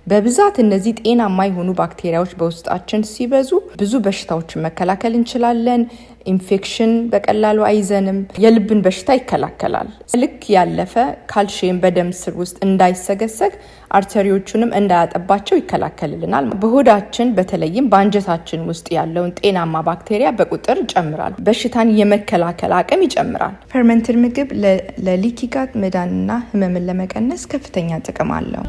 በብዛት እነዚህ ጤናማ የሆኑ ባክቴሪያዎች በውስጣችን ሲበዙ ብዙ በሽታዎችን መከላከል እንችላለን። ኢንፌክሽን በቀላሉ አይዘንም። የልብን በሽታ ይከላከላል። ልክ ያለፈ ካልሲየም በደም ስር ውስጥ እንዳይሰገሰግ አርተሪዎቹንም እንዳያጠባቸው ይከላከልልናል። በሆዳችን በተለይም በአንጀታችን ውስጥ ያለውን ጤናማ ባክቴሪያ በቁጥር ይጨምራል። በሽታን የመከላከል አቅም ይጨምራል። ፈርመንትድ ምግብ ለሊኪ ጋት መዳንና ህመምን ለመቀነስ ከፍተኛ ጥቅም አለው።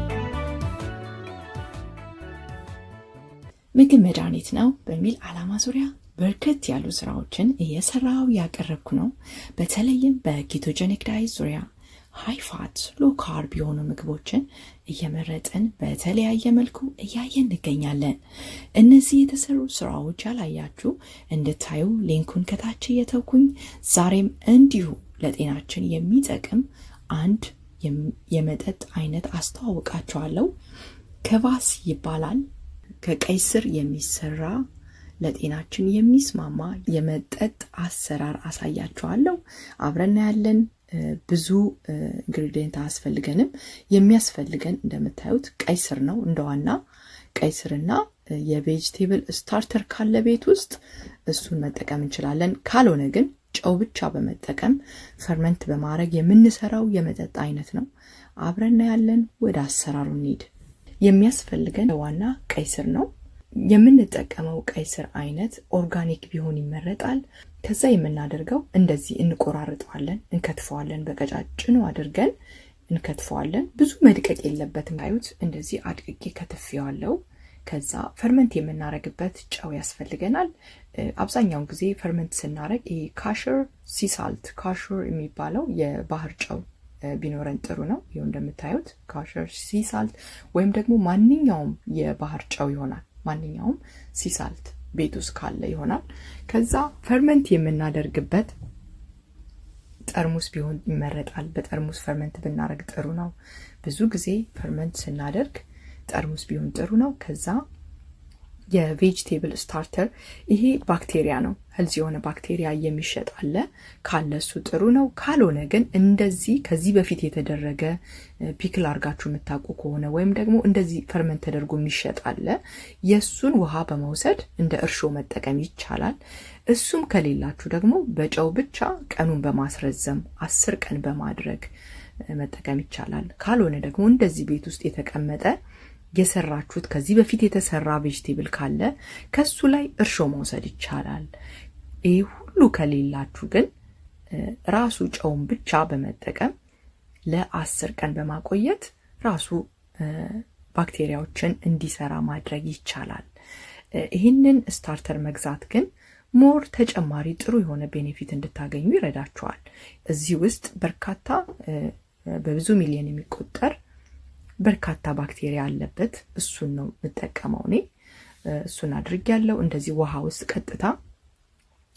ምግብ መድኃኒት ነው በሚል ዓላማ ዙሪያ በርከት ያሉ ስራዎችን እየሰራው ያቀረብኩ ነው። በተለይም በኬቶጀኒክ ዳይት ዙሪያ ሃይ ፋት ሎ ካርብ የሆኑ ምግቦችን እየመረጥን በተለያየ መልኩ እያየን እንገኛለን። እነዚህ የተሰሩ ስራዎች ያላያችሁ እንድታዩ ሊንኩን ከታች እየተውኩኝ ዛሬም እንዲሁ ለጤናችን የሚጠቅም አንድ የመጠጥ አይነት አስተዋውቃችኋለሁ። ከቫስ ይባላል። ከቀይ ስር የሚሰራ ለጤናችን የሚስማማ የመጠጥ አሰራር አሳያችኋለሁ። አብረን ያለን ብዙ ኢንግሪዲየንት አያስፈልገንም። የሚያስፈልገን እንደምታዩት ቀይ ስር ነው። እንደዋና ቀይ ስርና የቬጂቴብል ስታርተር ካለ ቤት ውስጥ እሱን መጠቀም እንችላለን። ካልሆነ ግን ጨው ብቻ በመጠቀም ፈርመንት በማድረግ የምንሰራው የመጠጥ አይነት ነው። አብረን ያለን ወደ አሰራሩ እንሂድ። የሚያስፈልገን ዋና ቀይ ስር ነው። የምንጠቀመው ቀይ ስር አይነት ኦርጋኒክ ቢሆን ይመረጣል። ከዛ የምናደርገው እንደዚህ እንቆራርጠዋለን፣ እንከትፈዋለን። በቀጫጭኑ አድርገን እንከትፈዋለን። ብዙ መድቀቅ የለበትም። ታዩት፣ እንደዚህ አድቅቄ ከትፌዋለሁ። ከዛ ፈርመንት የምናረግበት ጨው ያስፈልገናል። አብዛኛውን ጊዜ ፈርመንት ስናረግ ይሄ ካሸር ሲሳልት ካሸር የሚባለው የባህር ጨው ቢኖረን ጥሩ ነው። ይሄው እንደምታዩት ካሸር ሲሳልት ወይም ደግሞ ማንኛውም የባህር ጨው ይሆናል። ማንኛውም ሲሳልት ቤት ውስጥ ካለ ይሆናል። ከዛ ፈርመንት የምናደርግበት ጠርሙስ ቢሆን ይመረጣል። በጠርሙስ ፈርመንት ብናረግ ጥሩ ነው። ብዙ ጊዜ ፈርመንት ስናደርግ ጠርሙስ ቢሆን ጥሩ ነው። ከዛ የቬጂቴብል ስታርተር ይሄ ባክቴሪያ ነው። ሄልዚ የሆነ ባክቴሪያ የሚሸጥ አለ። ካለሱ ጥሩ ነው። ካልሆነ ግን እንደዚህ ከዚህ በፊት የተደረገ ፒክል አርጋችሁ የምታውቁ ከሆነ ወይም ደግሞ እንደዚህ ፈርመንት ተደርጎ የሚሸጥ አለ። የሱን ውሃ በመውሰድ እንደ እርሾ መጠቀም ይቻላል። እሱም ከሌላችሁ ደግሞ በጨው ብቻ ቀኑን በማስረዘም 10 ቀን በማድረግ መጠቀም ይቻላል። ካልሆነ ደግሞ እንደዚህ ቤት ውስጥ የተቀመጠ የሰራችሁት ከዚህ በፊት የተሰራ ቬጂቴብል ካለ ከሱ ላይ እርሾ መውሰድ ይቻላል። ይህ ሁሉ ከሌላችሁ ግን ራሱ ጨውን ብቻ በመጠቀም ለ10 ቀን በማቆየት ራሱ ባክቴሪያዎችን እንዲሰራ ማድረግ ይቻላል። ይህንን ስታርተር መግዛት ግን ሞር ተጨማሪ ጥሩ የሆነ ቤኔፊት እንድታገኙ ይረዳችኋል። እዚህ ውስጥ በርካታ በብዙ ሚሊዮን የሚቆጠር በርካታ ባክቴሪያ አለበት። እሱን ነው የምጠቀመው እኔ። እሱን አድርጌያለሁ። እንደዚህ ውሃ ውስጥ ቀጥታ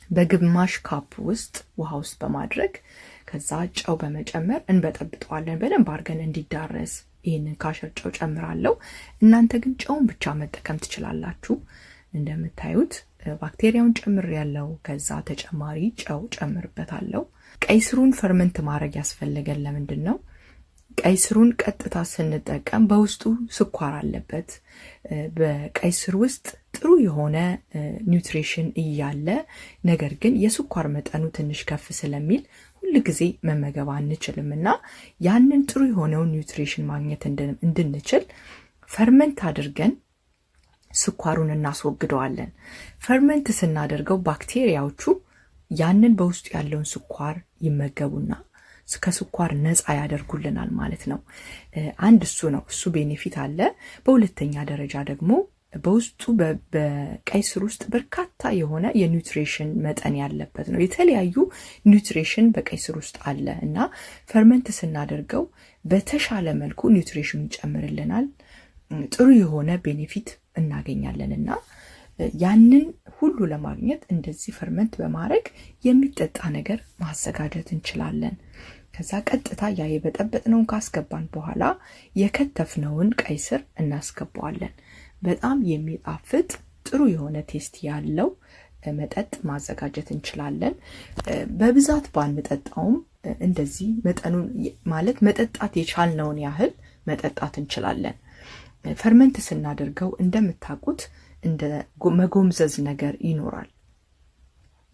በግማሽ ካፕ ውስጥ ውሃ ውስጥ በማድረግ ከዛ ጨው በመጨመር እንበጠብጠዋለን በደንብ አድርገን እንዲዳረስ። ይህንን ካሸር ጨው ጨምራለሁ። እናንተ ግን ጨውን ብቻ መጠቀም ትችላላችሁ። እንደምታዩት ባክቴሪያውን ጨምሬያለሁ። ከዛ ተጨማሪ ጨው ጨምርበታለሁ። ቀይ ስሩን ፈርመንት ማድረግ ያስፈልገን ለምንድን ነው? ቀይ ስሩን ቀጥታ ስንጠቀም በውስጡ ስኳር አለበት። በቀይ ስር ውስጥ ጥሩ የሆነ ኒውትሪሽን እያለ ነገር ግን የስኳር መጠኑ ትንሽ ከፍ ስለሚል ሁሉ ጊዜ መመገብ አንችልም እና ያንን ጥሩ የሆነውን ኒውትሪሽን ማግኘት እንድንችል ፈርመንት አድርገን ስኳሩን እናስወግደዋለን። ፈርመንት ስናደርገው ባክቴሪያዎቹ ያንን በውስጡ ያለውን ስኳር ይመገቡና ከስኳር ነፃ ያደርጉልናል ማለት ነው። አንድ እሱ ነው። እሱ ቤኔፊት አለ። በሁለተኛ ደረጃ ደግሞ በውስጡ በቀይ ስር ውስጥ በርካታ የሆነ የኒውትሪሽን መጠን ያለበት ነው። የተለያዩ ኒውትሪሽን በቀይ ስር ውስጥ አለ እና ፈርመንት ስናደርገው በተሻለ መልኩ ኒውትሪሽን ይጨምርልናል። ጥሩ የሆነ ቤኔፊት እናገኛለን እና ያንን ሁሉ ለማግኘት እንደዚህ ፈርመንት በማድረግ የሚጠጣ ነገር ማዘጋጀት እንችላለን። ከዛ ቀጥታ ያ የበጠበጥነውን ካስገባን በኋላ የከተፍነውን ቀይ ስር እናስገባዋለን። በጣም የሚጣፍጥ ጥሩ የሆነ ቴስት ያለው መጠጥ ማዘጋጀት እንችላለን። በብዛት ባንጠጣውም እንደዚህ መጠኑን ማለት መጠጣት የቻልነውን ያህል መጠጣት እንችላለን። ፈርመንት ስናደርገው እንደምታውቁት እንደ መጎምዘዝ ነገር ይኖራል።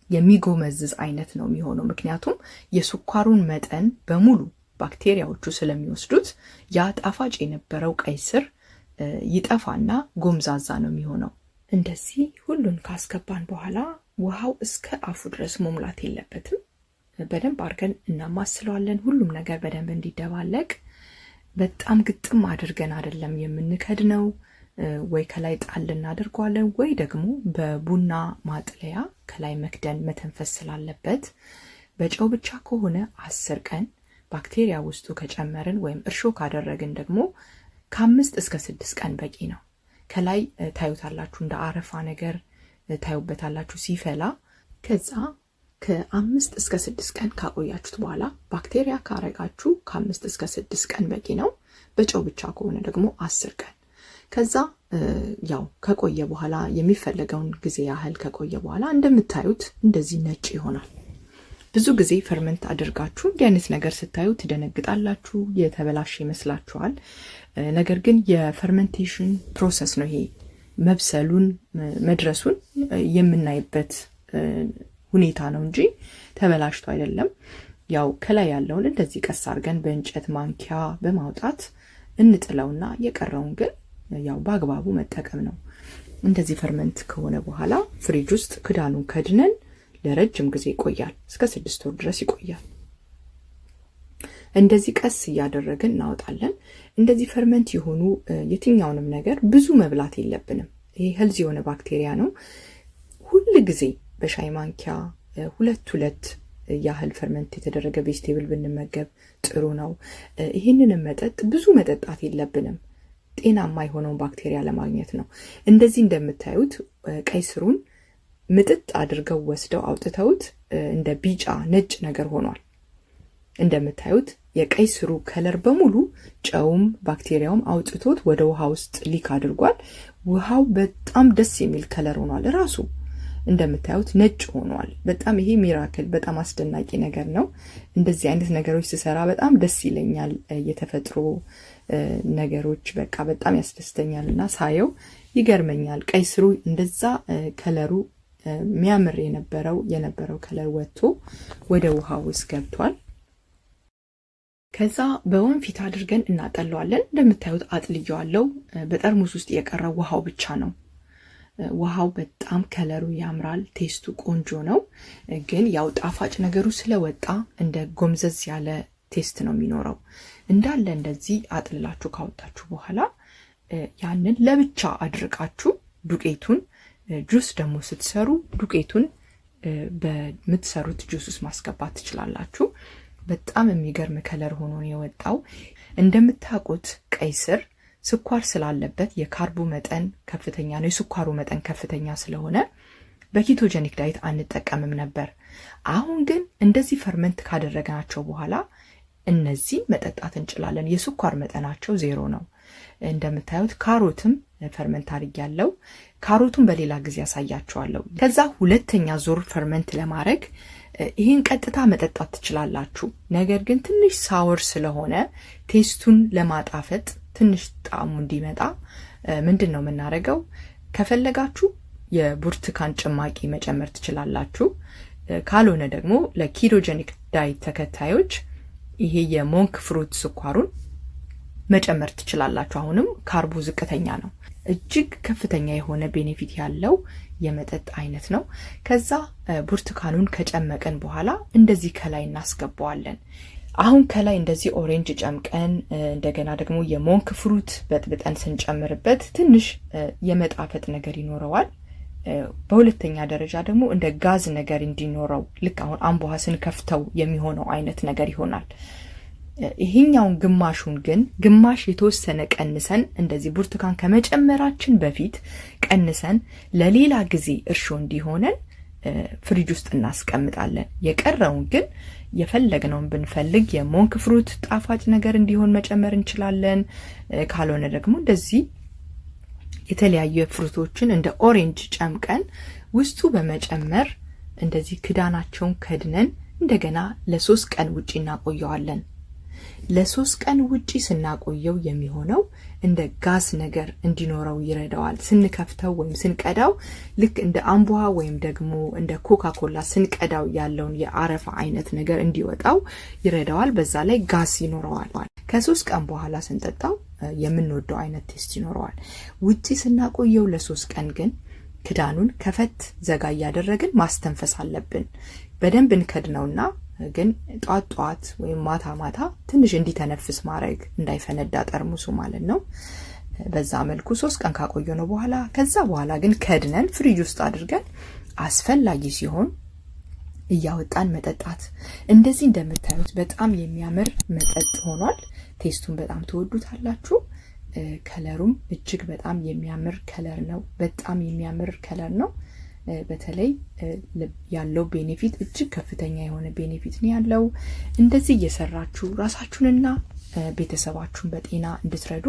የሚጎመዝዝ አይነት ነው የሚሆነው። ምክንያቱም የስኳሩን መጠን በሙሉ ባክቴሪያዎቹ ስለሚወስዱት ያ ጣፋጭ የነበረው ቀይ ስር ይጠፋና ጎምዛዛ ነው የሚሆነው። እንደዚህ ሁሉን ካስገባን በኋላ ውሃው እስከ አፉ ድረስ መሙላት የለበትም። በደንብ አድርገን እናማስለዋለን። ሁሉም ነገር በደንብ እንዲደባለቅ። በጣም ግጥም አድርገን አይደለም የምንከድነው። ወይ ከላይ ጣል እናደርገዋለን ወይ ደግሞ በቡና ማጥለያ ከላይ መክደን መተንፈስ ስላለበት። በጨው ብቻ ከሆነ 10 ቀን ባክቴሪያ ውስጡ ከጨመርን ወይም እርሾ ካደረግን ደግሞ ከ5 እስከ 6 ቀን በቂ ነው። ከላይ ታዩታላችሁ እንደ አረፋ ነገር ታዩበታላችሁ ሲፈላ። ከዛ ከ5 እስከ 6 ቀን ካቆያችሁት በኋላ ባክቴሪያ ካረጋችሁ ከ5 እስከ 6 ቀን በቂ ነው። በጨው ብቻ ከሆነ ደግሞ 10 ቀን። ከዛ ያው ከቆየ በኋላ የሚፈለገውን ጊዜ ያህል ከቆየ በኋላ እንደምታዩት እንደዚህ ነጭ ይሆናል። ብዙ ጊዜ ፈርመንት አድርጋችሁ እንዲህ አይነት ነገር ስታዩ ትደነግጣላችሁ፣ የተበላሸ ይመስላችኋል። ነገር ግን የፈርመንቴሽን ፕሮሰስ ነው ይሄ። መብሰሉን መድረሱን የምናይበት ሁኔታ ነው እንጂ ተበላሽቶ አይደለም። ያው ከላይ ያለውን እንደዚህ ቀስ አድርገን በእንጨት ማንኪያ በማውጣት እንጥለውና የቀረውን ግን ያው በአግባቡ መጠቀም ነው። እንደዚህ ፈርመንት ከሆነ በኋላ ፍሪጅ ውስጥ ክዳኑን ከድነን ለረጅም ጊዜ ይቆያል። እስከ 6 ወር ድረስ ይቆያል። እንደዚህ ቀስ እያደረግን እናወጣለን። እንደዚህ ፈርመንት የሆኑ የትኛውንም ነገር ብዙ መብላት የለብንም። ይሄ ሄልዚ የሆነ ባክቴሪያ ነው። ሁሉ ጊዜ በሻይ ማንኪያ 2 ያህል ፈርመንት የተደረገ ቬጅቴብል ብንመገብ ጥሩ ነው። ይህንንም መጠጥ ብዙ መጠጣት የለብንም። ጤናማ የሆነውን ባክቴሪያ ለማግኘት ነው። እንደዚህ እንደምታዩት ቀይ ስሩን ምጥጥ አድርገው ወስደው አውጥተውት እንደ ቢጫ ነጭ ነገር ሆኗል። እንደምታዩት የቀይ ስሩ ከለር በሙሉ ጨውም ባክቴሪያውም አውጥቶት ወደ ውሃ ውስጥ ሊክ አድርጓል። ውሃው በጣም ደስ የሚል ከለር ሆኗል። ራሱ እንደምታዩት ነጭ ሆኗል። በጣም ይሄ ሚራክል፣ በጣም አስደናቂ ነገር ነው። እንደዚህ አይነት ነገሮች ስሰራ በጣም ደስ ይለኛል። የተፈጥሮ ነገሮች በቃ በጣም ያስደስተኛልና ሳየው ይገርመኛል። ቀይ ስሩ እንደዛ ከለሩ የሚያምር የነበረው ከለር ወጥቶ ወደ ውሃ ውስጥ ገብቷል። ከዛ በወንፊት አድርገን እናጠለዋለን። እንደምታዩት አጥልየዋለሁ። በጠርሙስ ውስጥ የቀረው ውሃው ብቻ ነው። ውሃው በጣም ከለሩ ያምራል፣ ቴስቱ ቆንጆ ነው። ግን ያው ጣፋጭ ነገሩ ስለወጣ እንደ ጎምዘዝ ያለ ቴስት ነው የሚኖረው። እንዳለ እንደዚህ አጥልላችሁ ካወጣችሁ በኋላ ያንን ለብቻ አድርቃችሁ ዱቄቱን ጁስ ደግሞ ስትሰሩ ዱቄቱን በምትሰሩት ጁስ ውስጥ ማስገባት ትችላላችሁ። በጣም የሚገርም ከለር ሆኖ ነው የወጣው። እንደምታውቁት ቀይ ስር ስኳር ስላለበት የካርቡ መጠን ከፍተኛ ነው። የስኳሩ መጠን ከፍተኛ ስለሆነ በኪቶጀኒክ ዳይት አንጠቀምም ነበር። አሁን ግን እንደዚህ ፈርመንት ካደረግናቸው በኋላ እነዚህ መጠጣት እንችላለን። የስኳር መጠናቸው 0 ነው። እንደምታዩት ካሮትም ፈርመንት አድርጌያለሁ። ካሮቱን በሌላ ጊዜ ያሳያችኋለሁ። ከዛ ሁለተኛ ዙር ፈርመንት ለማድረግ ይህን ቀጥታ መጠጣት ትችላላችሁ። ነገር ግን ትንሽ ሳወር ስለሆነ ቴስቱን ለማጣፈጥ ትንሽ ጣዕሙ እንዲመጣ ምንድነው የምናደርገው? ከፈለጋችሁ የብርቱካን ጭማቂ መጨመር ትችላላችሁ። ካልሆነ ደግሞ ለኪቶጀኒክ ዳይት ተከታዮች ይሄ የሞንክ ፍሩት ስኳሩን መጨመር ትችላላችሁ። አሁንም ካርቡ ዝቅተኛ ነው። እጅግ ከፍተኛ የሆነ ቤኔፊት ያለው የመጠጥ አይነት ነው። ከዛ ብርቱካኑን ከጨመቀን በኋላ እንደዚህ ከላይ እናስገባዋለን። አሁን ከላይ እንደዚህ ኦሬንጅ ጨምቀን እንደገና ደግሞ የሞንክ ፍሩት በጥብጠን ስንጨምርበት ትንሽ የመጣፈጥ ነገር ይኖረዋል። በሁለተኛ ደረጃ ደግሞ እንደ ጋዝ ነገር እንዲኖረው ልክ አሁን አምቦሃ ስንከፍተው የሚሆነው አይነት ነገር ይሆናል። ይሄኛውን ግማሹን ግን ግማሽ የተወሰነ ቀንሰን እንደዚህ ብርቱካን ከመጨመራችን በፊት ቀንሰን ለሌላ ጊዜ እርሾ እንዲሆነን ፍሪጅ ውስጥ እናስቀምጣለን። የቀረውን ግን የፈለግነውን ብንፈልግ የሞንክ ፍሩት ጣፋጭ ነገር እንዲሆን መጨመር እንችላለን። ካልሆነ ደግሞ እንደዚህ የተለያዩ ፍሩቶችን እንደ ኦሬንጅ ጨምቀን ውስጡ በመጨመር እንደዚህ ክዳናቸውን ከድነን እንደገና ለ3 ቀን ውጪ እናቆየዋለን። ለ3 ቀን ውጪ ስናቆየው የሚሆነው እንደ ጋስ ነገር እንዲኖረው ይረዳዋል። ስንከፍተው ወይም ስንቀዳው ልክ እንደ አምቧ ወይም ደግሞ እንደ ኮካኮላ ስንቀዳው ያለውን የአረፋ አይነት ነገር እንዲወጣው ይረዳዋል። በዛ ላይ ጋስ ይኖረዋል። ከ3 ቀን በኋላ ስንጠጣው የምንወደው አይነት ቴስት ይኖረዋል። ውጪ ስናቆየው ለ3 ቀን ግን ክዳኑን ከፈት ዘጋ ያደረግን ማስተንፈስ አለብን። በደንብ እንከድነውና ግን ጧት ወይም ማታ ትንሽ እንዲተነፍስ ማድረግ እንዳይፈነዳ ጠርሙሱ ማለት ነው። በዛ መልኩ 3 ቀን ካቆየነው በኋላ ከዛ በኋላ ግን ከድነን ፍሪጅ ውስጥ አድርገን አስፈላጊ ሲሆን እያወጣን መጠጣት። እንደዚህ እንደምታዩት በጣም የሚያምር መጠጥ ሆኗል። ቴስቱን በጣም ተወዱታላችሁ። ከለሩም እጅግ በጣም የሚያምር ከለር ነው። በጣም የሚያምር ከለር ነው። በተለይ ያለው ቤኔፊት እጅግ ከፍተኛ የሆነ ቤኔፊት ነው ያለው። እንደዚህ እየሰራችሁ ራሳችሁንና ቤተሰባችሁን በጤና እንድትረዱ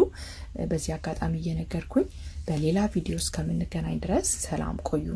በዚህ አጋጣሚ እየነገርኩኝ በሌላ ቪዲዮ እስከምንገናኝ ድረስ ሰላም ቆዩ።